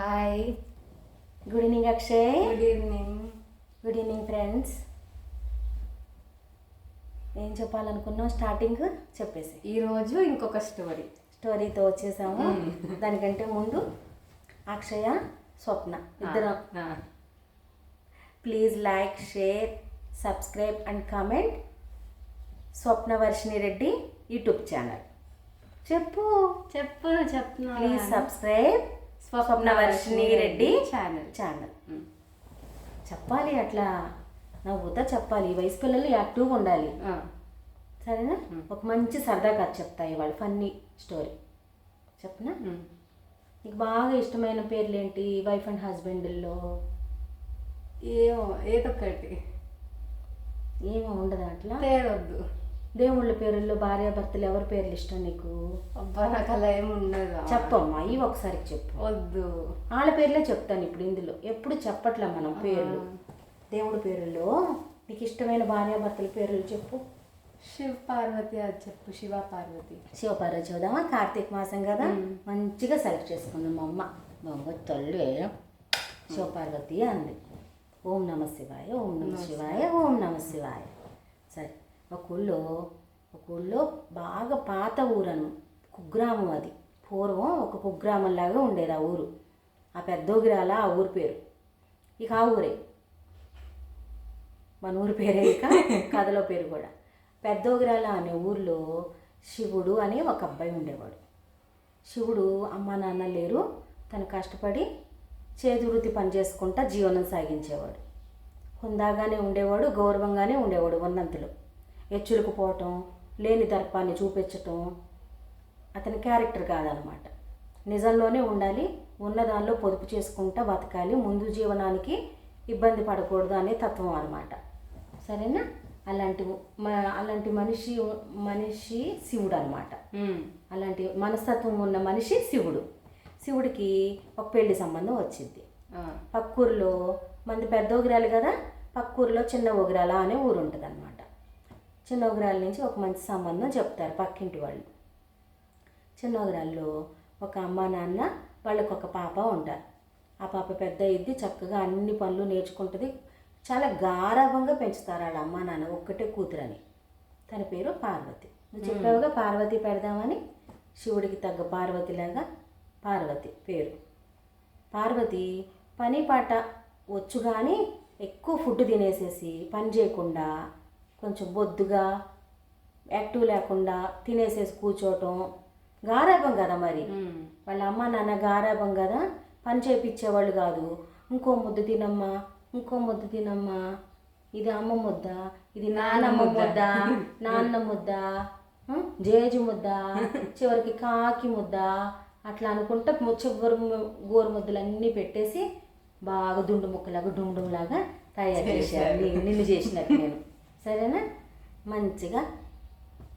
Hi, good evening Akshay. Good evening. Good evening friends. ఏం చెప్పాలనుకున్నావు? Starting చెప్పేసి ఈరోజు ఇంకొక స్టోరీతో వచ్చేసాము. దానికంటే ముందు అక్షయ, స్వప్న ఇద్దరం please like, share, subscribe and comment Swapna Varshini Reddy YouTube channel. చెప్పు చెప్తున్నా. Please subscribe Swapna Varshini Reddy channel. చెప్పాలి, అట్లా నవ్వుతా చెప్పాలి. ఈ వయసు పిల్లలు యాక్టివ్గా ఉండాలి, సరేనా? ఒక మంచి సరదా కథ చెప్తా ఇవాళ, ఫన్నీ స్టోరీ చెప్పనా? నీకు బాగా ఇష్టమైన పేర్లు ఏంటి? వైఫ్ అండ్ హస్బెండ్లో ఏదొక్కటి ఏమో ఉండదు అట్లా? పేరొద్దు. దేవుళ్ళ పేరుల్లో భార్యాభర్తలు ఎవరి పేర్లు ఇష్టం నీకు? అబ్బా, నాకు అలా ఏమి ఉండదు. చెప్పమ్మా, ఇవి ఒకసారి చెప్పు. వద్దు, వాళ్ళ పేర్లే చెప్తాను ఇప్పుడు. ఇందులో ఎప్పుడు చెప్పట్లే మనం పేర్లు. దేవుడి పేరుల్లో నీకు ఇష్టమైన భార్యాభర్తల పేర్లు చెప్పు. శివ పార్వతి, అది చెప్పు. శివపార్వతి చూద్దామా? కార్తీక మాసం కదా, మంచిగా సెలెక్ట్ చేసుకుందాం. మా అమ్మ దొంగ తల్లి శివపార్వతి అంది. ఓం నమ శివాయ, ఓం నమ శివాయ, ఓం నమ శివాయ. సరే, ఒక ఊళ్ళో బాగా పాత ఊరను, కుగ్రామం. అది పూర్వం ఒక కుగ్రామంలాగా ఉండేది ఆ ఊరు. ఆ పెద్దోగిరాల ఆ ఊరి పేరు. ఇక ఆ ఊరే మన ఊరి పేరే, ఇక కథలో పేరు కూడా. పెద్దోగిరాల అనే ఊర్లో శివుడు అనే ఒక అబ్బాయి ఉండేవాడు. శివుడు అమ్మా నాన్న లేరు, తను కష్టపడి చేతి వృత్తి పని చేసుకుంటా జీవనం సాగించేవాడు. హుందాగానే ఉండేవాడు, గౌరవంగానే ఉండేవాడు. ఉన్నంతలో ఎచ్చులకు పోవటం, లేని దర్పాన్ని చూపించటం అతని క్యారెక్టర్ కాదనమాట. నిజంలోనే ఉండాలి, ఉన్నదానిలో పొదుపు చేసుకుంటా బతకాలి, ముందు జీవనానికి ఇబ్బంది పడకూడదు అనే తత్వం అనమాట. సరేనా? అలాంటి మనిషి శివుడు అనమాట. అలాంటి మనస్తత్వం ఉన్న మనిషి శివుడు. శివుడికి ఒక పెళ్లి సంబంధం వచ్చింది. పక్కూరులో, మంది పెద్ద ఒగిరాలు కదా, పక్కూరులో చిన్న ఒగిరాల అనే ఊరు ఉంటుంది అనమాట. చిన్న ఒగిరాల నుంచి ఒక మంచి సంబంధం చెప్తారు పక్కింటి వాళ్ళు. చిన్న ఒగిరాల్లో ఒక అమ్మ నాన్న, వాళ్ళకు ఒక పాప ఉంటారు. ఆ పాప పెద్ద అయ్యిద్ది, చక్కగా అన్ని పనులు నేర్చుకుంటుంది. చాలా గారాభంగా పెంచుతారు వాళ్ళ అమ్మ నాన్న. ఒక్కటే కూతురని. తన పేరు పార్వతి. నువ్వు చెప్పావుగా పార్వతి పెడదామని. శివుడికి తగ్గ పార్వతిలాగా పార్వతి పేరు. పార్వతి పని పాట వచ్చు కానీ ఎక్కువ ఫుడ్ తినేసేసి పని చేయకుండా, కొంచెం బొద్దుగా యాక్టివ్ లేకుండా తినేసేసి కూర్చోవటం. గారాభం కదా మరి, వాళ్ళ అమ్మ నాన్న గారాభం కదా, పని చేయించేవాళ్ళు కాదు. ఇంకో ముద్ద తినమ్మా, ఇంకో ముద్ద తినమ్మా, ఇది అమ్మ ముద్ద, ఇది నాన్నమ్మ ముద్ద, నాన్న ముద్ద, జేజు ముద్ద, చివరికి కాకి ముద్ద, అట్లా అనుకుంటా గోరు ముద్దలన్నీ పెట్టేసి బాగా దుండు ముక్కలాగా డుండులాగా తయారు చేశారు. నిన్ను చేసినట్టు నేను. సరేనా? మంచిగా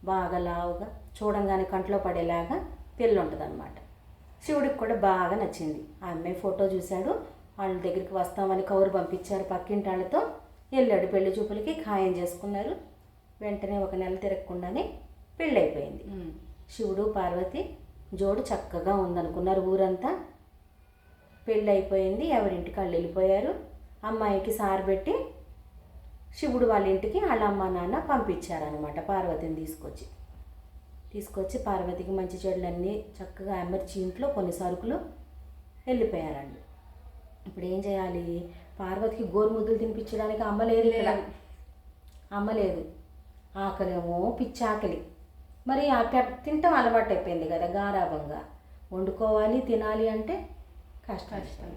బాగా లావుగా, చూడంగానే కంట్లో పడేలాగా పెళ్ళి ఉంటుంది అనమాట. శివుడికి కూడా బాగా నచ్చింది. ఆ అమ్మాయి ఫోటో చూశాడు. వాళ్ళ దగ్గరికి వస్తామని కౌరు పంపించారు పక్కింటి వాళ్ళతో. వెళ్ళాడు పెళ్లి చూపులకి, ఖాయం చేసుకున్నారు. వెంటనే ఒక నెల తిరగకుండానే పెళ్ళి అయిపోయింది. శివుడు పార్వతి జోడు చక్కగా ఉందనుకున్నారు ఊరంతా. పెళ్ళి అయిపోయింది, ఎవరింటికి వాళ్ళు వెళ్ళిపోయారు. అమ్మాయికి సారు పెట్టి శివుడు వాళ్ళ ఇంటికి వాళ్ళ అమ్మ నాన్న పంపించారనమాట. పార్వతిని తీసుకొచ్చి పార్వతికి మంచి చెడులన్నీ చక్కగా అమర్చి ఇంట్లో కొన్ని సరుకులు వెళ్ళిపోయారండి. ఇప్పుడు ఏం చేయాలి? పార్వతికి గోరుముద్దలు తినిపించడానికి అమ్మలేదు ఇక్కడ. అమ్మలేదు. ఆకలేమో పిచ్చి ఆకలి. మరి ఆ తింటాం అలవాటు అయిపోయింది కదా, గారాభంగా వండుకోవాలి, తినాలి అంటే కష్టం.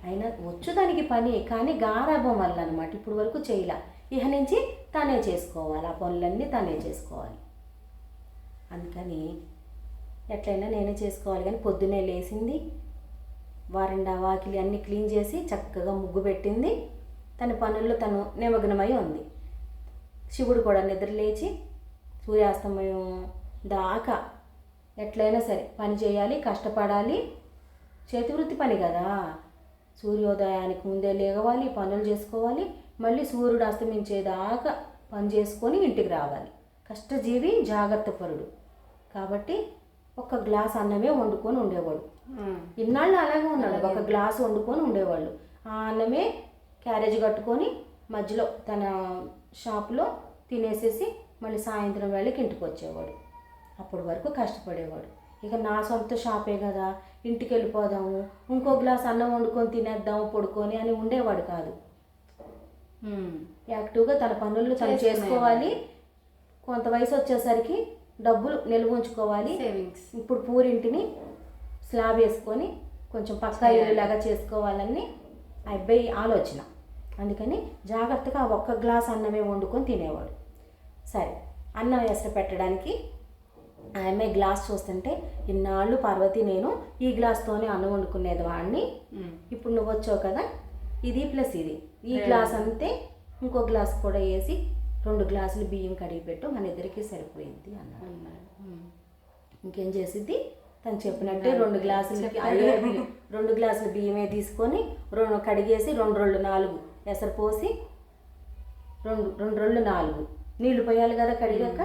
అయినా వచ్చు దానికి పని, కానీ గారాభం వల్ల అనమాట ఇప్పుడు వరకు చేయలే. ఇక నుంచి తనే చేసుకోవాలి, ఆ పనులన్నీ తనే చేసుకోవాలి. అందుకని ఎట్లయినా నేనే చేసుకోవాలి. కానీ పొద్దునే లేచింది, వారండా వాకిలి అన్నీ క్లీన్ చేసి చక్కగా ముగ్గు పెట్టింది. తన పనుల్లో తను నిమగ్నమై ఉంది. శివుడు కూడా నిద్ర లేచి సూర్యాస్తమయం దాకా ఎట్లయినా సరే పని చేయాలి, కష్టపడాలి. చేతివృత్తి పని కదా, సూర్యోదయానికి ముందే లేవాలి, పనులు చేసుకోవాలి, మళ్ళీ సూర్యుడు అస్తమించేదాకా పని చేసుకొని ఇంటికి రావాలి. కష్టజీవి, జాగ్రత్త పరుడు. కాబట్టి ఒక గ్లాస్ అన్నమే వండుకొని ఉండేవాడు. ఇన్నాళ్ళు అలాగే ఉన్నాడు. ఒక గ్లాసు వండుకొని ఉండేవాళ్ళు. ఆ అన్నమే క్యారేజ్ కట్టుకొని మధ్యలో తన షాప్లో తినేసేసి మళ్ళీ సాయంత్రం వేళకి ఇంటికి వచ్చేవాడు. అప్పటి వరకు కష్టపడేవాడు. ఇక నా సొంత షాపే కదా, ఇంటికి వెళ్ళిపోదాము, ఇంకో గ్లాస్ అన్నం వండుకొని తినేద్దాము పడుకొని అని ఉండేవాడు కాదు. యాక్టివ్గా తన పనులు తను చేసుకోవాలి. కొంత వయసు వచ్చేసరికి డబ్బులు నిల్వ ఉంచుకోవాలి. సేవింగ్స్. ఇప్పుడు పూరింటిని స్లాబ్ వేసుకొని కొంచెం పక్కా ఇల్లులాగా చేసుకోవాలని ఆ అబ్బాయి ఆలోచన. అందుకని జాగ్రత్తగా ఒక్క గ్లాస్ అన్నమే వండుకొని తినేవాడు. సరే, అన్నం వేస పెట్టడానికి ఆ అమ్మాయి గ్లాస్ చూస్తుంటే, ఇన్నాళ్ళు పార్వతి నేను ఈ గ్లాస్తోనే అన్నం వండుకునేది వాడిని, ఇప్పుడు నువ్వు వచ్చావు కదా, ఇది ప్లస్ ఇది, ఈ గ్లాస్ అంతే, ఇంకో గ్లాస్ కూడా వేసి 2 గ్లాసులు బియ్యం కడిగి పెట్టు, మన ఇద్దరికి సరిపోయింది అన్నాడు. ఇంకేం చేసిద్ది, తను చెప్పినట్టే 2 గ్లాసులకి అదే 2 గ్లాసుల బియ్యమే తీసుకొని 2 కడిగేసి 2 రోళ్ళు 4 ఎసరు పోసి 2 రోళ్ళు 4 నీళ్లు పోయాలి కదా కడిగాక,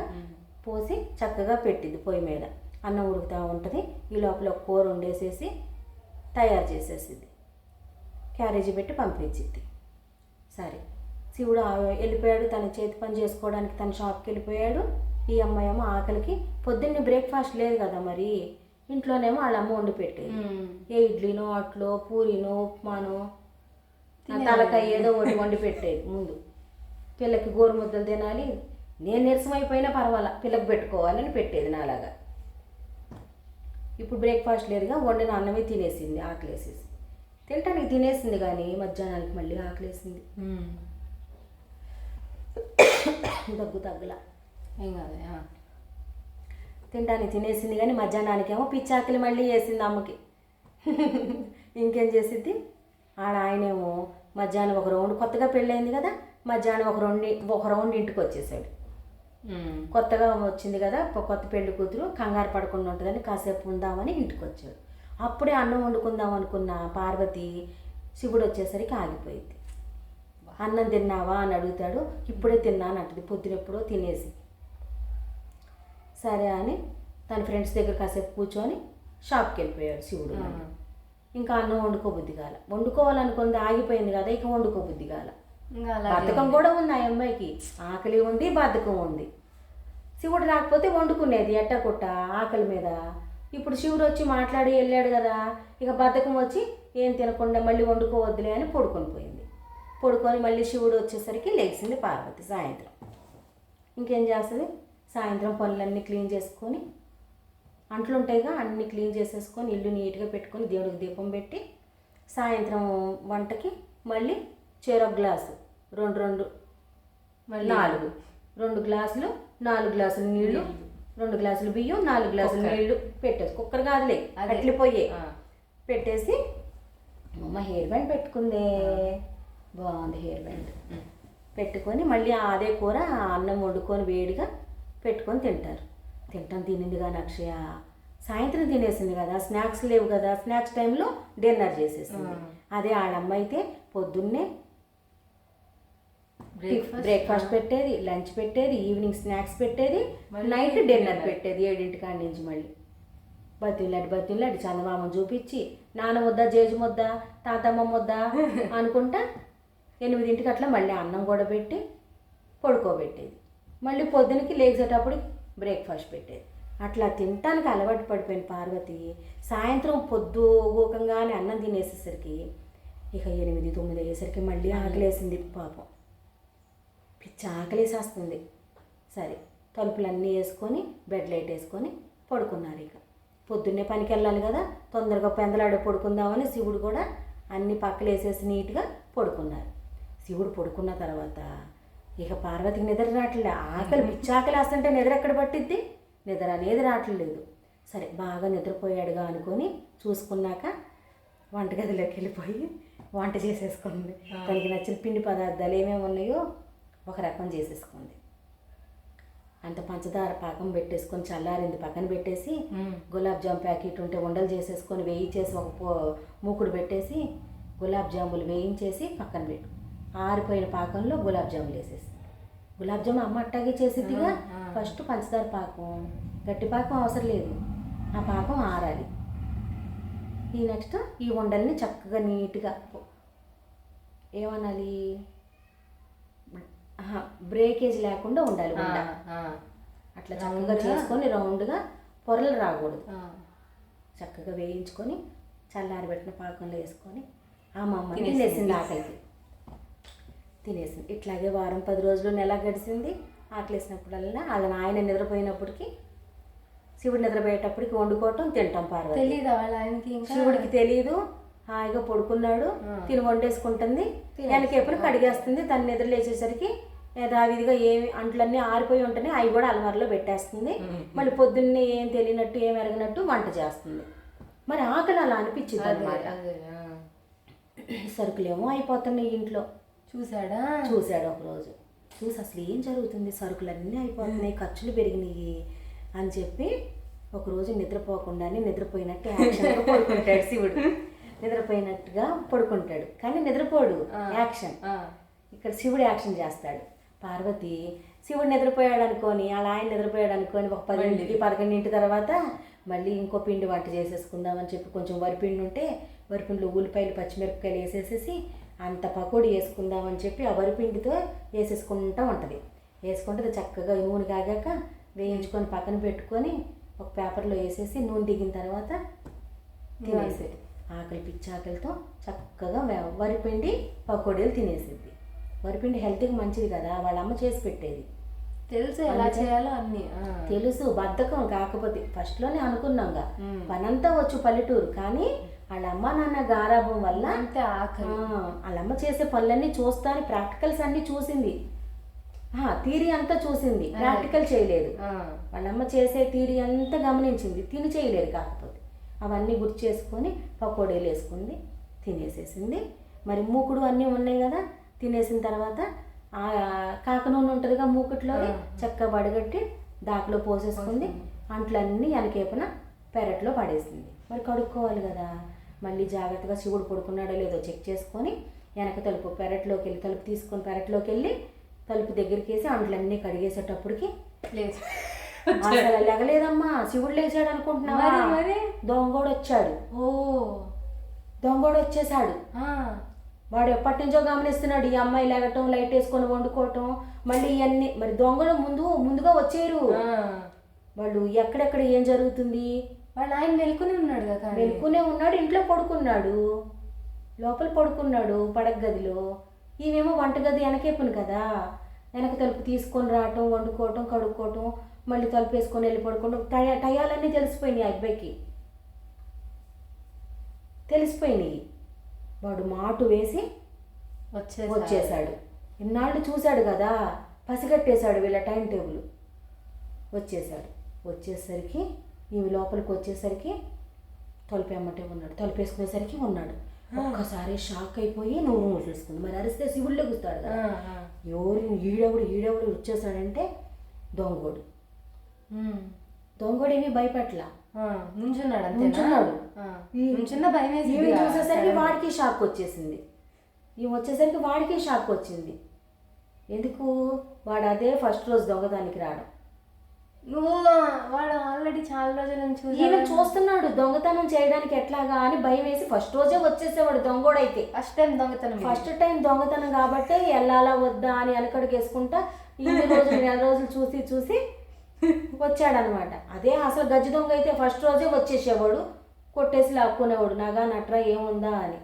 పోసి చక్కగా పెట్టింది పొయ్యి మీద. అన్నం ఉడుకుతూ ఉంటుంది. ఈ లోపల ఒక కూర వండేసేసి తయారు చేసేసింది. క్యారేజీ పెట్టి పంపించింది. సరే, శివుడు వెళ్ళిపోయాడు తన చేతి పని చేసుకోవడానికి, తన షాప్కి వెళ్ళిపోయాడు. ఈ అమ్మాయి ఏమో ఆకలికి పొద్దున్నే బ్రేక్ఫాస్ట్ లేదు కదా, మరి ఇంట్లోనేమో వాళ్ళ అమ్మ వండి పెట్టేది. ఏ ఇడ్లీనో అట్లో పూరీనో ఉప్మానో తలకాయ ఏదో ఒకటి వండి పెట్టేది. ముందు పిల్లకి గోరుముద్దలు తినాలి, నేను నీరసమైపోయినా పర్వాలా పిల్లకి పెట్టుకోవాలని పెట్టేది నాలాగా. ఇప్పుడు బ్రేక్ఫాస్ట్ లేదుగా, వండిన అన్నమే తినేసింది. ఆకలేసేసి తినటానికి తినేసింది, కానీ మధ్యాహ్నానికి మళ్ళీ ఆకలేసింది. దగ్గు తగ్గలా ఏం కాదు. తినడానికి తినేసింది, కానీ మధ్యాహ్నానికేమో పిచ్చాకలి మళ్ళీ వేసింది అమ్మకి. ఇంకేం చేసిద్ది, ఆయనేమో మధ్యాహ్నం ఒక రౌండ్, కొత్తగా పెళ్ళయింది కదా, మధ్యాహ్నం ఒక రౌండ్ ఇంటికి వచ్చేసాడు. కొత్తగా వచ్చింది కదా, కొత్త పెళ్లి కూతురు కంగారు పడకుండా ఉంటుందని కాసేపు ఉందామని ఇంటికి వచ్చాడు. అప్పుడే అన్నం వండుకుందాం అనుకున్న పార్వతి శివుడు వచ్చేసరికి ఆగిపోయింది. అన్నం తిన్నావా అని అడుగుతాడు. ఇప్పుడే తిన్నాను అంటది, పొద్దునెప్పుడో తినేసి. సరే అని తన ఫ్రెండ్స్ దగ్గర కాసేపు కూర్చొని షాప్కి వెళ్ళిపోయాడు శివుడు. ఇంకా అన్నం వండుకోబుద్ధి కాల, వండుకోవాలనుకుంది ఆగిపోయింది కదా, ఇక వండుకోబుద్ధి కాల. బద్ధకం కూడా ఉంది ఆ అమ్మాయికి, ఆకలి ఉంది బద్ధకం ఉంది. శివుడు రాకపోతే వండుకునేది ఎట్టకొట్ట ఆకలి మీద. ఇప్పుడు శివుడు వచ్చి మాట్లాడి వెళ్ళాడు కదా, ఇక బద్ధకం వచ్చి ఏం తినకుండా మళ్ళీ వండుకోవద్దులే అని పడుకొని పోయింది. పడుకొని మళ్ళీ శివుడు వచ్చేసరికి లేచింది పార్వతి. సాయంత్రం ఇంకేం చేస్తుంది, సాయంత్రం పనులన్నీ క్లీన్ చేసుకొని, అంట్లు ఉంటాయిగా అన్నీ క్లీన్ చేసేసుకొని ఇల్లు నీట్గా పెట్టుకొని దేవుడికి దీపం పెట్టి, సాయంత్రం వంటకి మళ్ళీ చెరొక గ్లాసు 2 4 2 గ్లాసులు 4 గ్లాసులు నీళ్లు, 2 గ్లాసులు బియ్యం, 4 గ్లాసులు నీళ్లు పెట్టేసి, కుక్కర్ కాదులే అట్లిపోయే పెట్టేసి, అమ్మ హెయిర్ బ్యాండ్ పెట్టుకుందే, బాగుంది హెయిర్ బ్యాండ్ పెట్టుకొని మళ్ళీ అదే కూర అన్నం వండుకొని వేడిగా పెట్టుకొని తింటారు. తినింది కానీ అక్షయ సాయంత్రం తినేసింది కదా, స్నాక్స్ లేవు కదా, స్నాక్స్ టైంలో డిన్నర్ చేసేసింది. అదే వాళ్ళమ్మ అయితే పొద్దున్నే బ్రేక్ఫాస్ట్ పెట్టేది, లంచ్ పెట్టేది, ఈవినింగ్ స్నాక్స్ పెట్టేది, నైట్ డిన్నర్ పెట్టేది 7 కాడి నుంచి. మళ్ళీ బతిలాడి చందమామను చూపించి నాన్న ముద్ద జేజు ముద్ద తాతమ్మ ముద్ద అనుకుంటా 8 అట్లా మళ్ళీ అన్నం కూడా పెట్టి పడుకోబెట్టేది. మళ్ళీ పొద్దునకి లేచేటప్పుడు బ్రేక్ఫాస్ట్ పెట్టేది. అట్లా తినటానికి అలవాటు పడిపోయిన పార్వతి సాయంత్రం పొద్దుగోకంగానే అన్నం తినేసేసరికి ఇక 8, 9 అయ్యేసరికి మళ్ళీ ఆకలేసింది. పాపం పిచ్చి ఆకలేసేస్తుంది. సరే, తలుపులన్నీ వేసుకొని బెడ్ లైట్ వేసుకొని పడుకున్నారు. ఇక పొద్దున్నే పనికి వెళ్ళాలి కదా, తొందరగా పెందలాడే పడుకుందామని శివుడు కూడా అన్ని పక్కలు వేసేసి నీట్గా పడుకున్నారు. శివుడు పడుకున్న తర్వాత ఇక పార్వతికి నిద్ర రావట్లే. ఆకలి పిచ్చి ఆకలి వేస్తుంటే నిద్ర ఎక్కడ పట్టిద్ది, నిద్ర అనేది రావట్లేదు. సరే, బాగా నిద్రపోయాడుగా అనుకొని చూసుకున్నాక వంటగదిలోకి వెళ్ళిపోయి వంట చేసేసుకుంది. తనకి నచ్చిన పిండి పదార్థాలు ఏమేమి ఉన్నాయో ఒక రకం చేసేసుకుంది. అంత పంచదార పాకం పెట్టేసుకొని చల్లారింది పక్కన పెట్టేసి, గులాబ్ జామ్ ప్యాకెట్ ఉంటే ఉండలు చేసేసుకొని వేయించేసి ఒక మూకుడు పెట్టేసి గులాబ్ జాములు వేయించేసి పక్కన పెట్టు. ఆరిపోయిన పాకంలో గులాబ్ జాములు వేసేసి, గులాబ్ జామ్ అమ్మ అట్టాగే చేసిద్దిగా. ఫస్ట్ పంచదార పాకం, గట్టి పాకం అవసరం లేదు, ఆ పాకం ఆరాలి. ఈ నెక్స్ట్ ఈ ఉండల్ని చక్కగా నీట్గా ఏమనాలి, బ్రేకేజ్ లేకుండా ఉండాలి ఉండ. అట్లా చక్కగా చేసుకొని రౌండ్గా పొరలు రాకూడదు. చక్కగా వేయించుకొని చల్లారబెట్టిన పాకంలో వేసుకొని ఆ మా అమ్మ తినేసింది. ఆకలికి తినేసింది. ఇట్లాగే వారం 10 రోజులు నెల గడిచింది. ఆకలేసినప్పుడల్లా వాళ్ళ నాయన నిద్రపోయినప్పటికీ శివుడు నిద్రపోయేటప్పటికి వండుకోవటం తింటాం. పార్వతి తెలీదా వాళ్ళ ఆయనకి? శివుడికి తెలియదు. హాయిగా పడుకున్నాడు, తిని వండేసుకుంటుంది, వెనకేపుని కడిగేస్తుంది. తను నిద్ర లేచేసరికి యథావిధిగా ఏమి అంట్లన్నీ ఆరిపోయి ఉంటేనే అవి కూడా అలమారలో పెట్టేస్తుంది. మళ్ళీ పొద్దున్నే ఏం తెలియనట్టు ఏం ఎరగనట్టు వంట చేస్తుంది. మరి ఆకలి అలా అనిపించింది అనమాట. సరుకులేమో అయిపోతున్నాయి ఇంట్లో. చూశాడు ఒకరోజు. చూసి అసలు ఏం జరుగుతుంది, సరుకులన్నీ అయిపోతున్నాయి, ఖర్చులు పెరిగినాయి అని చెప్పి ఒకరోజు నిద్రపోకుండానే నిద్రపోయినట్టు యాక్షన్గా పడుకుంటాడు శివుడు. నిద్రపోయినట్టుగా పడుకుంటాడు కానీ నిద్రపోడు, యాక్షన్. ఇక్కడ శివుడు యాక్షన్ చేస్తాడు. పార్వతి శివుడు నిద్రపోయాడు అనుకొని అలా ఆయన నిద్రపోయాడు అనుకొని ఒక 10-11 తర్వాత మళ్ళీ ఇంకో పిండి వంట చేసేసుకుందామని చెప్పి కొంచెం వరిపిండి ఉంటే వరిపిండిలో ఉల్లిపాయలు పచ్చిమిరపకాయలు వేసేసేసి అంత పకోడీ వేసుకుందామని చెప్పి ఆ వరిపిండితో వేసేసుకుంటూ ఉంటుంది. వేసుకుంటే చక్కగా నూనె కాగాక వేయించుకొని పక్కన పెట్టుకొని ఒక పేపర్లో వేసేసి నూనె దిగిన తర్వాత తినేసేది. ఆకలి పిచ్చి ఆకలితో చక్కగా వరిపిండి పకోడీలు తినేసేది. వరిపిండి హెల్త్కి మంచిది కదా, వాళ్ళ అమ్మ చేసి పెట్టేది. తెలుసు ఎలా చేయాలో అన్ని తెలుసు. బద్ధకం కాకపోతే ఫస్ట్లోనే అనుకున్నాంగా పనంతా వచ్చు పల్లెటూరు, కానీ వాళ్ళ అమ్మ నాన్న గారాభం వల్ల అంతే ఆకలి. వాళ్ళ అమ్మ చేసే పనులన్నీ చూస్తాను, ప్రాక్టికల్స్ అన్నీ చూసింది. థియరీ అంతా చూసింది, ప్రాక్టికల్ చేయలేదు. వాళ్ళమ్మ చేసే థియరీ అంతా గమనించింది, తిని చేయలేదు. కాకపోతే అవన్నీ గుర్తు చేసుకొని పకోడీలు వేసుకుంది, తినేసేసింది. మరి మూకుడు అన్నీ ఉన్నాయి కదా, తినేసిన తర్వాత కాక నూనె ఉంటుందిగా మూకుట్లో, చక్కగా వడగట్టి దాకలో పోసేసుకుంది. అంట్లన్నీ వెనకేపున పెరట్లో పడేసింది. మరి కడుక్కోవాలి కదా, మళ్ళీ జాగ్రత్తగా శివుడు పడుకున్నాడో లేదో చెక్ చేసుకొని వెనక తలుపు పెరట్లోకి వెళ్ళి తలుపు తీసుకొని పెరట్లోకి వెళ్ళి తలుపు దగ్గరికి వేసి అంట్లన్నీ కడిగేసేటప్పటికి అసలు లెగలేదమ్మా. శివుడు లేచాడు అనుకుంటున్నావా? దొంగోడు వచ్చాడు. దొంగోడు వచ్చేసాడు. వాడు ఎప్పటి నుంచో గమనిస్తున్నాడు ఈ అమ్మాయి లేగటం, లైట్ వేసుకొని వండుకోవటం, మళ్ళీ ఇవన్నీ. మరి దొంగలు ముందుగా వచ్చేరు. వాళ్ళు ఎక్కడెక్కడ ఏం జరుగుతుంది, వాళ్ళు ఆయన మెలుకునే ఉన్నాడు కదా. మెలుకునే ఉన్నాడు, ఇంట్లో పడుకున్నాడు, లోపల పడుకున్నాడు పడక గదిలో. ఈమెమో వంటగది వెనకేపును కదా, వెనక తలుపు తీసుకొని రావటం, వండుకోవటం, కడుక్కోవటం, మళ్ళీ తలుపు వేసుకొని వెళ్ళి పడుకోవటం. టయాలన్నీ తెలిసిపోయినాయి. అబ్బాయికి తెలిసిపోయినాయి. వాడు మాటు వేసి వచ్చేసాడు. ఇన్నాళ్ళు చూశాడు కదా, పసిగట్టేశాడు వీళ్ళ టైం టేబుల్. వచ్చేసరికి ఈమె లోపలికి వచ్చేసరికి తలుపు ఎమ్మటే ఉన్నాడు, తలుపు వేసుకునేసరికి ఉన్నాడు. ఒక్కసారి షాక్ అయిపోయి నువ్వు చూసుకుంది. మరి అరిస్తే శివుళ్ళే కూస్తాడు కదా. ఈడెవడు వచ్చేసాడంటే దొంగోడు. దొంగోడేమీ భయపట్ల నుంచున్నాడు. చూసేసరికి వాడికి షాక్ వచ్చేసింది. ఈమె వచ్చేసరికి వాడికి షాక్ వచ్చింది. ఎందుకు? వాడు అదే ఫస్ట్ రోజు దొంగదానికి రావడం. వాడు ఆల్రెడీ చాలా రోజుల నుంచి ఈయన చూస్తున్నాడు దొంగతనం చేయడానికి ఎట్లాగా అని భయం వేసి ఫస్ట్ రోజే వచ్చేసేవాడు దొంగోడైతే. ఫస్ట్ టైం దొంగతనం కాబట్టి వెళ్ళాలా వద్దా అని వెనకడుగేసుకుంటా నెల రోజులు చూసి వచ్చాడనమాట. అదే అసలు గజ్జి దొంగ అయితే ఫస్ట్ రోజే వచ్చేసేవాడు, కొట్టేసి లాక్కునేవాడు నగా నట్రా ఏముందా అని.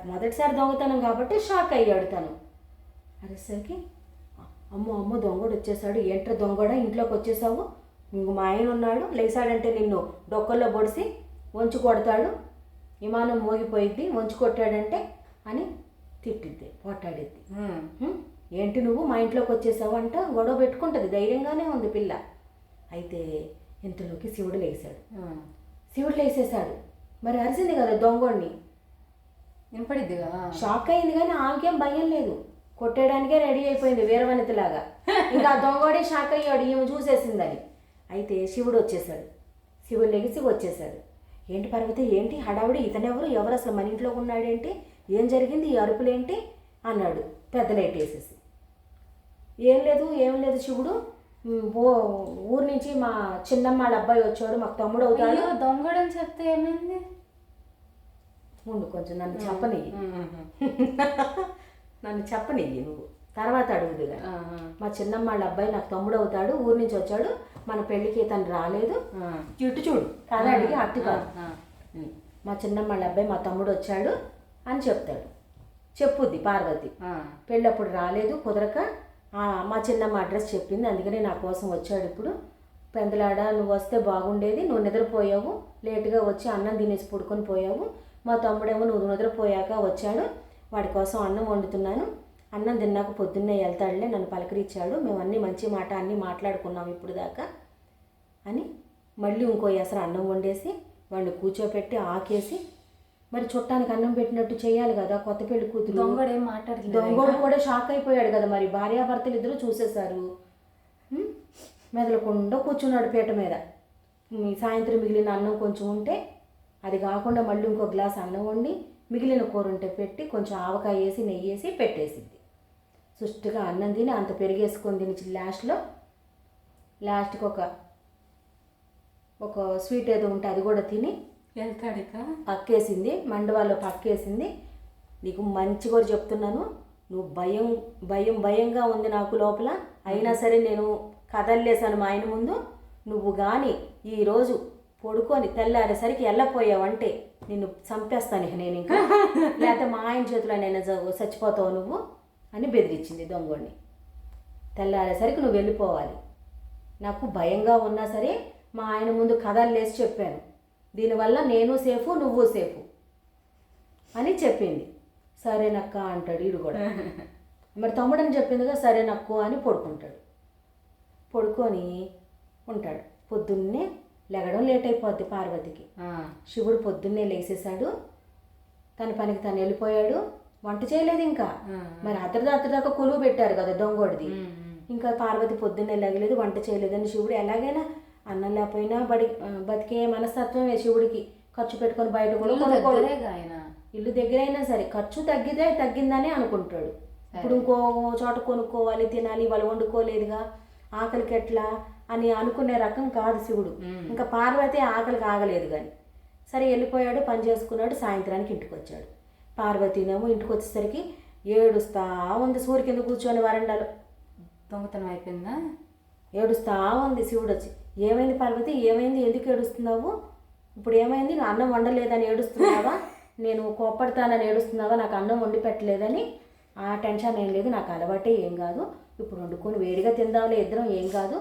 మొదటిసారి దొంగతనం కాబట్టి షాక్ అయ్యాడు తను. అదేసరికి అమ్మో దొంగడు వచ్చేసాడు, ఏంట్రా దొంగడా ఇంట్లోకి వచ్చేసావు, ఇంక మా ఆయన ఉన్నాడు, లేసాడంటే నిన్ను డొక్కల్లో పొడిసి వంచి కొడతాడు, విమానం మోగిపోయిద్ది, వంచి కొట్టాడంటే అని తిట్టిద్ది, పోటాడిద్ది. ఏంటి నువ్వు మా ఇంట్లోకి వచ్చేసావు అంట గొడవ పెట్టుకుంటుంది. ధైర్యంగానే ఉంది పిల్ల. అయితే ఇంతలోకి శివుడు లేసేసాడు. మరి అరిసింది కదా దొంగోడిని, వినపడిద్ది కదా. షాక్ అయింది కానీ ఆమెకేం భయం లేదు, కొట్టేయడానికే రెడీ అయిపోయింది వీరవనితలాగా. ఇంకా ఆ దొంగోడే షాక్ అయ్యాడు ఈమె చూసేసిందని. అయితే శివుడు లెగిసి వచ్చేసాడు. ఏంటి పార్వతి, ఏంటి హడావుడి, ఎవరు అసలు మన ఇంట్లో ఉన్నాడేంటి, ఏం జరిగింది, ఈ అరుపులేంటి అన్నాడు పెద్ద లైట్ వేసేసి. ఏం లేదు శివుడు, ఊరు నుంచి మా చిన్నమ్మ వాళ్ళ అబ్బాయి వచ్చాడు, మాకు తమ్ముడు అవుతాడు. అయ్యో దొంగడని చెప్తే ఏమైంది? ముందు కొంచెం నన్ను చెప్పనియ్యి, నన్ను చెప్పనియ్యి, నువ్వు తర్వాత అడుగుదుగా. మా చిన్నమ్మ వాళ్ళ అబ్బాయి నాకు తమ్ముడు అవుతాడు, ఊరు నుంచి వచ్చాడు, మన పెళ్ళికి తను రాలేదు, ఇటు చూడు కానీ అడిగి అట్టు కాదు. మా చిన్నమ్మ వాళ్ళ అబ్బాయి మా తమ్ముడు వచ్చాడు అని చెప్తాడు, చెప్పుద్ది పార్వతి. పెళ్ళప్పుడు రాలేదు కుదరక మా చిన్నమ్మ అడ్రస్ చెప్పింది, అందుకనే నా కోసం వచ్చాడు. ఇప్పుడు పెందలాడ నువ్వు వస్తే బాగుండేది, నువ్వు నిద్రపోయావు, లేటుగా వచ్చి అన్నం తినేసి పడుకొని పోయావు. మా తమ్ముడేమో నువ్వు నిద్రపోయాక వచ్చాడు, వాడి కోసం అన్నం వండుతున్నాను, అన్నం తిన్నాక పొద్దున్నే వెళ్తాడులే, నన్ను పలకరించాడు, మేము అన్నీ మంచి మాట అన్నీ మాట్లాడుకున్నాం ఇప్పుడు దాకా అని మళ్ళీ ఇంకో ఎసరు అన్నం వండేసి వాడిని కూర్చోపెట్టి ఆకేసి, మరి చుట్టానికి అన్నం పెట్టినట్టు చేయాలి కదా కొత్త పెళ్లి కూతురు. దొంగడు ఏం మాట్లాడలేదు. దొంగడు కూడా షాక్ అయిపోయాడు కదా, మరి భార్యాభర్తలు ఇద్దరు చూసేశారు. మెదలకుండా కూర్చున్నాడు పీట మీద. సాయంత్రం మిగిలిన అన్నం కొంచెం ఉంటే అది కాకుండా మళ్ళీ ఇంకో గ్లాస్ అన్నం వండి మిగిలిన కూర ఉంటే పెట్టి కొంచెం ఆవకాయ వేసి నెయ్యి వేసి పెట్టేసిద్ది. సుష్టిగా అన్నం తిని అంత పెరిగేసుకొని తిని లాస్ట్కి ఒక స్వీట్ ఏదో ఉంటే అది కూడా తిని వెళ్తాడు ఇక. పక్కేసింది, మండవాలో పక్కేసింది. నీకు మంచి కూడా చెప్తున్నాను, నువ్వు భయంగా ఉంది నాకు లోపల, అయినా సరే నేను కదల్లేసాను మా ఆయన ముందు. నువ్వు కానీ ఈరోజు పడుకొని తెల్లారేసరికి వెళ్ళపోయావంటే నిన్ను చంపేస్తాను ఇక నేను, ఇంకా లేకపోతే మా ఆయన చేతిలో నేను చచ్చిపోతావు నువ్వు అని బెదిరించింది దొంగోడిని. తెల్లారేసరికి నువ్వు వెళ్ళిపోవాలి, నాకు భయంగా ఉన్నా సరే మా ఆయన ముందు కదల్లేసి చెప్పాను, దీనివల్ల నేను సేఫు నువ్వు సేఫు అని చెప్పింది. సరేనక్క అంటాడు వీడు కూడా. మరి తమ్ముడని చెప్పిందిగా సరేనక్కు అని పడుకుంటాడు. పడుకొని ఉంటాడు. పొద్దున్నే లెగడం లేట్ అయిపోద్ది పార్వతికి. శివుడు పొద్దున్నే లేచేశాడు, తన పనికి తను వెళ్ళిపోయాడు, వంట చేయలేదు ఇంకా. మరి అతడిదాకా కొలువు పెట్టారు కదా దొంగోడిది, ఇంకా పార్వతి పొద్దున్నే లెగలేదు, వంట చేయలేదని శివుడు ఎలాగైనా అన్నం లేకపోయినా బతికే మనస్తత్వమే శివుడికి. ఖర్చు పెట్టుకొని బయట కూడా కొనుక్కోడు, ఇల్లు దగ్గర అయినా సరే ఖర్చు తగ్గిందని అనుకుంటాడు. ఇప్పుడు ఇంకో చోట కొనుక్కోవాలి తినాలి, వాళ్ళు వండుకోలేదుగా ఆకలికి ఎట్లా అని అనుకునే రకం కాదు శివుడు. ఇంకా పార్వతి ఆకలికి ఆగలేదు కానీ సరే వెళ్ళిపోయాడు, పని చేసుకున్నాడు. సాయంత్రానికి ఇంటికి వచ్చాడు. పార్వతీనేమో ఇంటికి వచ్చేసరికి ఏడుస్తా ఉంది, సూర్య కింద కూర్చొని వరండాలో. దొంగతనం అయిపోయిందా? ఏడుస్తా ఉంది. శివుడు వచ్చి ఏమైంది పార్వతి, ఏమైంది, ఎందుకు ఏడుస్తున్నావు, ఇప్పుడు ఏమైంది, నువ్వు అన్నం వండలేదని ఏడుస్తున్నావా, నేను కోప్పడతానని ఏడుస్తున్నావా, నాకు అన్నం వండి పెట్టలేదని. ఆ టెన్షన్ ఏం లేదు, నాకు అలవాటే ఏం కాదు, ఇప్పుడు వండుకొని వేడిగా తిందాంలే ఇద్దరం, ఏం కాదు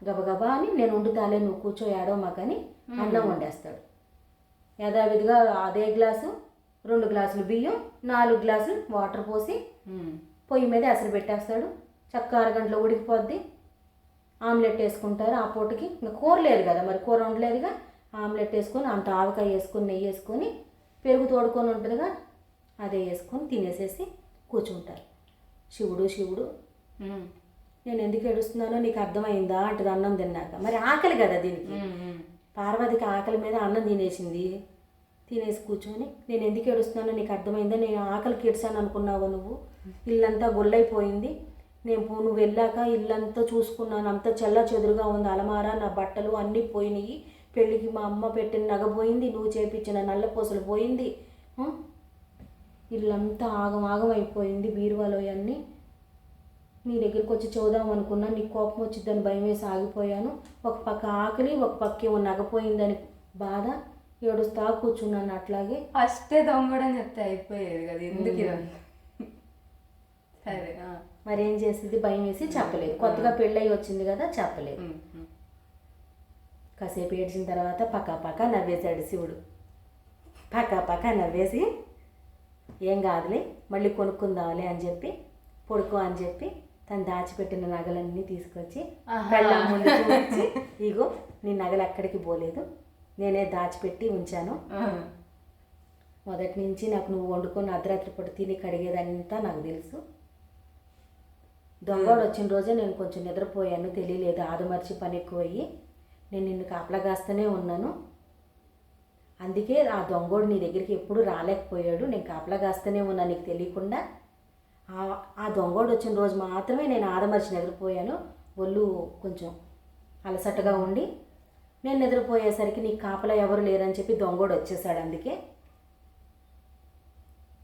గబగబా అని నేను వండుతాలే, నువ్వు కూర్చో ఏడవ మాకని అన్నం వండేస్తాడు. యథావిధిగా అదే గ్లాసు 2 గ్లాసులు బియ్యం 4 గ్లాసులు వాటర్ పోసి పొయ్యి మీద ఎసరు పెట్టేస్తాడు. చక్క 6 గంటలో ఉడికిపోద్ది. ఆమ్లెట్ వేసుకుంటారు ఆ పూటకి. ఇంకా కూర లేదు కదా, మరి కూర వండలేదుగా, ఆమ్లెట్ వేసుకొని అంత ఆవకాయ వేసుకొని నెయ్యి వేసుకొని పెరుగు తోడుకొని ఉంటుందిగా, అదే వేసుకొని తినేసేసి కూర్చుంటారు. శివుడు నేను ఎందుకు ఏడుస్తున్నానో నీకు అర్థమైందా అంటది అన్నం తిన్నాక. మరి ఆకలి కదా దీనికి, పార్వతికి ఆకలి మీద అన్నం తినేసింది. తినేసి కూర్చొని నేను ఎందుకు ఏడుస్తున్నానో నీకు అర్థమైందా, నేను ఆకలికి ఏడ్చాను అనుకున్నావు నువ్వు, ఇల్లంతా గొల్లైపోయింది, నువ్వు వెళ్ళాక ఇల్లంతా చూసుకున్నాను, అంతా చెల్లా చెదురుగా ఉంది, అలమారా నా బట్టలు అన్నీ పోయినాయి, పెళ్ళికి మా అమ్మ పెట్టిన నగ పోయింది, నువ్వు చేపించిన నల్లపూసలు పోయింది, ఇల్లంతా ఆగం అయిపోయింది, బీరువాలో అన్నీ. నీ దగ్గరికి వచ్చి చూద్దాం అనుకున్నా, నీకు కోపం వచ్చిద్దని భయం వేసి ఆగిపోయాను. ఒక పక్క ఆకలి, ఒక పక్క ఏమో నగపోయిందని బాధ, ఏడుస్తా కూర్చున్నాను. అట్లాగే ఫస్టే దొంగడని చెప్తే అయిపోయేది కదా, ఎందుకు సరే. మరి ఏం చేసింది, భయం వేసి చెప్పలేదు. కొత్తగా పెళ్ళయి వచ్చింది కదా, చెప్పలేదు. కాసేపు ఏడ్చిన తర్వాత పక్క నవ్వేశాడు శివుడు. పక్క నవ్వేసి ఏం కాదులే మళ్ళీ కొనుక్కుందాంలే అని చెప్పి, పొడుకో అని చెప్పి తను దాచిపెట్టిన నగలన్నీ తీసుకొచ్చి పెళ్ళాం ముందు చూపించి, ఇగో నీ నగలు ఎక్కడికి పోలేదు, నేనే దాచిపెట్టి ఉంచాను, మొదటి నుంచి నాకు నువ్వు వండుకొని అర్ధరాత్రి పూట తిని కడిగేదంతా నాకు తెలుసు, దొంగోడు వచ్చిన రోజే నేను కొంచెం నిద్రపోయాను, తెలియలేదు, ఆదమర్చి పని ఎక్కువయ్యి నేను నిన్ను కాపలాగాస్తూనే ఉన్నాను, అందుకే ఆ దొంగోడు నీ దగ్గరికి ఎప్పుడు రాలేకపోయాడు, నేను కాపలాగాస్తూనే ఉన్నా నీకు తెలియకుండా. ఆ దొంగోడు వచ్చిన రోజు మాత్రమే నేను ఆదమర్చి నిద్రపోయాను, ఒళ్ళు కొంచెం అలసటగా ఉండి నేను నిద్రపోయేసరికి నీకు కాపలా ఎవరు లేరని చెప్పి దొంగోడు వచ్చేసాడు. అందుకే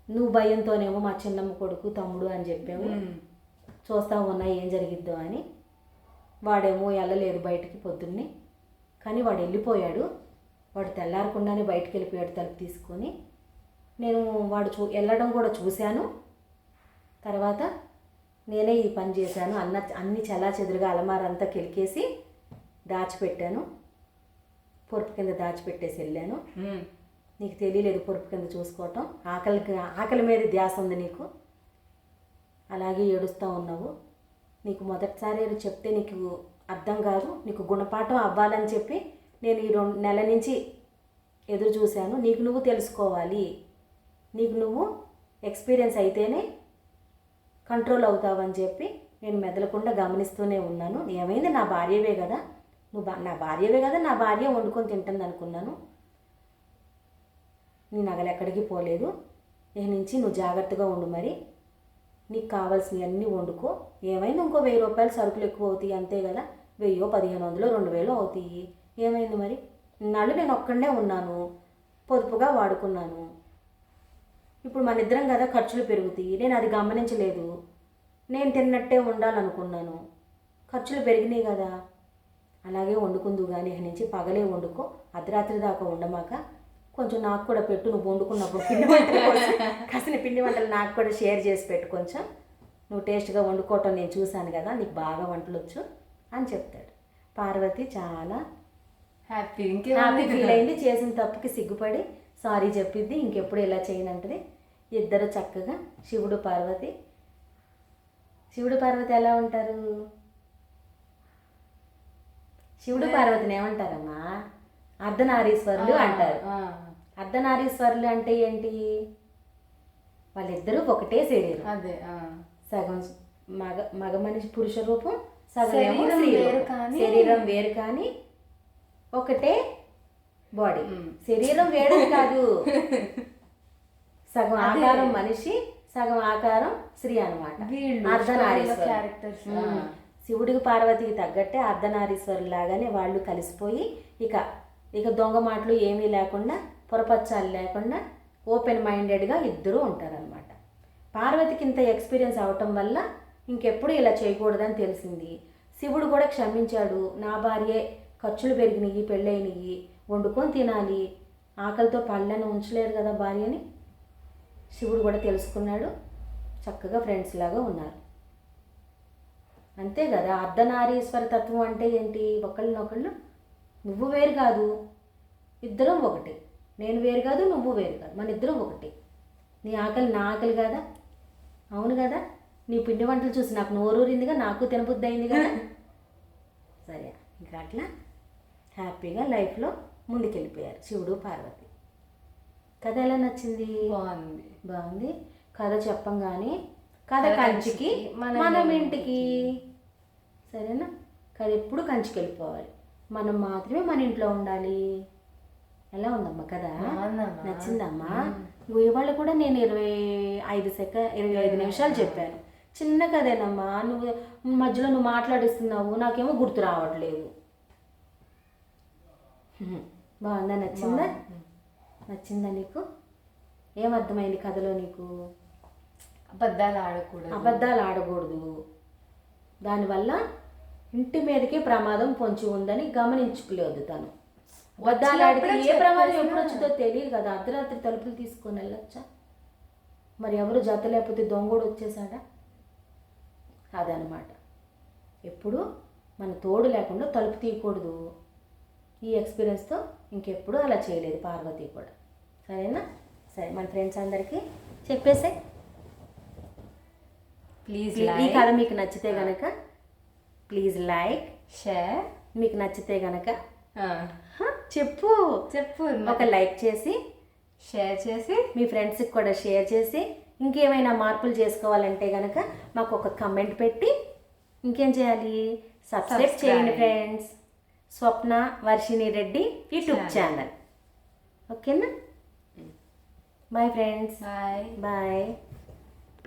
నువ్వు భయంతోనేమో మా చిన్నమ్మ కొడుకు తమ్ముడు అని చెప్పావు, చూస్తా ఉన్నా ఏం జరిగిద్దో అని. వాడేమో వెళ్ళలేదు బయటికి పొద్దున్నే, కానీ వాడు వెళ్ళిపోయాడు. వాడు తెల్లారకుండానే బయటికి వెళ్ళిపోయాడు తలుపు తీసుకొని. నేను వాడు వెళ్ళడం కూడా చూశాను. తర్వాత నేనే ఈ పని చేశాను. అన్ని చెల్లాచెదురుగా అలమారంతా కెలికేసి దాచిపెట్టాను. పొరుపు కింద దాచిపెట్టేసి వెళ్ళాను. నీకు తెలియలేదు పొరుపు కింద చూసుకోవటం. ఆకలి మీద ధ్యాస ఉంది నీకు, అలాగే ఏడుస్తూ ఉన్నావు. నీకు మొదటిసారి చెప్తే నీకు అర్థం కాదు, నీకు గుణపాఠం అవ్వాలని చెప్పి నేను ఈ 2 నెలల నుంచి ఎదురు చూశాను. నీకు నువ్వు తెలుసుకోవాలి, నీకు నువ్వు ఎక్స్పీరియన్స్ అయితేనే కంట్రోల్ అవుతావని చెప్పి నేను మెదలకుండా గమనిస్తూనే ఉన్నాను. ఏమైంది, నా భార్యవే కదా, నా భార్యవే కదా, నా భార్య వండుకొని తింటుంది అనుకున్నాను. నీ నగలు ఎక్కడికి పోలేదు. ఇక నుంచి నువ్వు జాగ్రత్తగా ఉండు. మరి నీకు కావాల్సినవన్నీ వండుకో. ఏమైంది, ఇంకో 1000 రూపాయలు సరుకులు ఎక్కువ అవుతాయి అంతే కదా, 1000, 1500, 2000 అవుతాయి. ఏమైంది మరి, నాళ్ళు నేను ఒక్కడే ఉన్నాను, పొదుపుగా వాడుకున్నాను. ఇప్పుడు మన ఇద్దరం కదా ఖర్చులు పెరుగుతాయి. నేను అది గమనించలేదు. నేను తిన్నట్టే ఉండాలనుకున్నాను, ఖర్చులు పెరిగినాయి కదా. అలాగే వండుకుందు కానీ ఇక నుంచి పగలే వండుకో, అర్ధరాత్రి దాకా ఉండమాక. కొంచెం నాకు కూడా పెట్టు, నువ్వు వండుకున్నప్పుడు పిండి వంటలు కాసిన పిండి వంటలు నాకు కూడా షేర్ చేసి పెట్టు కొంచెం. నువ్వు టేస్ట్గా వండుకోవటం నేను చూశాను కదా, నీకు బాగా వంటలు వచ్చు అని చెప్తాడు. పార్వతి చాలా హ్యాపీ ఫీల్ అయింది. చేసిన తప్పుకి సిగ్గుపడి సారీ చెప్పిద్ది, ఇంకెప్పుడు ఇలా చేయనంటది. ఇద్దరు చక్కగా శివుడు పార్వతి ఎలా ఉంటారు? శివుడు పార్వతిని ఏమంటారమ్మా? అర్ధనారీశ్వరులు అంటారు. అర్ధనారీశ్వరులు అంటే ఏంటి? వాళ్ళిద్దరూ ఒకటే శరీరం. అదే సగం మగ మనిషి పురుష రూపం, సగం శరీరం వేరు కానీ ఒకటే బాడీ. శరీరం వేరు కాదు, సగం ఆకారం మనిషి, సగం ఆకారం స్త్రీ అనమాట. అర్ధనారీశ్వరులు. శివుడికి పార్వతికి తగ్గట్టే అర్ధనారీశ్వరులు లాగానే వాళ్ళు కలిసిపోయి ఇక దొంగ మాటలు ఏమీ లేకుండా, పొరపచ్చాలు లేకుండా ఓపెన్ మైండెడ్గా ఇద్దరూ ఉంటారనమాట. పార్వతికి ఇంత ఎక్స్పీరియన్స్ అవటం వల్ల ఇంకెప్పుడు ఇలా చేయకూడదని తెలిసింది. శివుడు కూడా క్షమించాడు. నా భార్యే, ఖర్చులు పెరిగినాయి, పెళ్ళైనవి, వండుకొని తినాలి, ఆకలితో పళ్ళని ఉంచలేరు కదా భార్యని. శివుడు కూడా తెలుసుకున్నాడు. చక్కగా ఫ్రెండ్స్ లాగా ఉన్నారు. అంతే కదా. అర్ధనారీశ్వర తత్వం అంటే ఏంటి? ఒకళ్ళనొకళ్ళు, నువ్వు వేరు కాదు, ఇద్దరం ఒకటి. నేను వేరు కాదు, నువ్వు వేరు కాదు, మన ఇద్దరం ఒకటి. నీ ఆకలి నా ఆకలి కదా, అవును కదా. నీ పిండి వంటలు చూసి నాకు నోరూరిందిగా, నాకు తినబుద్ధి అయింది కదా. సరే, ఇంకా అట్లా హ్యాపీగా లైఫ్లో ముందుకెళ్ళిపోయారు శివుడు పార్వతి. కథ ఎలా నచ్చింది? బాగుంది. కథ చెప్పంగానే కథ కంచికి, మనం ఇంటికి. సరేనా? కథ ఎప్పుడు కంచికి వెళ్ళిపోవాలి, మనం మాత్రమే మన ఇంట్లో ఉండాలి. ఎలా ఉందమ్మా కథ? నచ్చిందమ్మా? ఇవాళ కూడా నేను 25 నిమిషాలు చెప్పాను. చిన్న కథేనమ్మా. నువ్వు మధ్యలో నువ్వు మాట్లాడిస్తున్నావు, నాకేమో గుర్తు రావట్లేదు. బాగుందా? నచ్చిందా నీకు? ఏమర్థమైంది కథలో నీకు? అబద్ధాలు ఆడకూడదు. దానివల్ల ఇంటి మీదకే ప్రమాదం పొంచి ఉందని గమనించుకోలేదు తను. అబద్ధాలు ఆడితే ఏ ప్రమాదం ఎప్పుడు వచ్చిందో తెలియదు కదా. అర్ధరాత్రి తలుపులు తీసుకొని వెళ్ళొచ్చా? మరి ఎవరు జత లేకపోతే దొంగోడు వచ్చేసాడా? అదనమాట. ఎప్పుడు మన తోడు లేకుండా తలుపు తీయకూడదు. ఈ ఎక్స్పీరియన్స్తో ఇంకెప్పుడు అలా చేయలేదు పార్వతి కూడా. సరేనా? సరే, మన ఫ్రెండ్స్ అందరికీ చెప్పేసే. ప్లీజ్ ఈ కథ మీకు నచ్చితే గనక ప్లీజ్ లైక్, షేర్. మీకు నచ్చితే గనక చెప్పు ఒక లైక్ చేసి, షేర్ చేసి, మీ ఫ్రెండ్స్కి కూడా షేర్ చేసి, ఇంకేమైనా మార్పులు చేసుకోవాలంటే కనుక మాకు ఒక కమెంట్ పెట్టి, ఇంకేం చేయాలి? సబ్స్క్రైబ్ చేయండి friends. Swapna Varshini Reddy YouTube channel. ఓకేనా? Bye friends. బాయ్.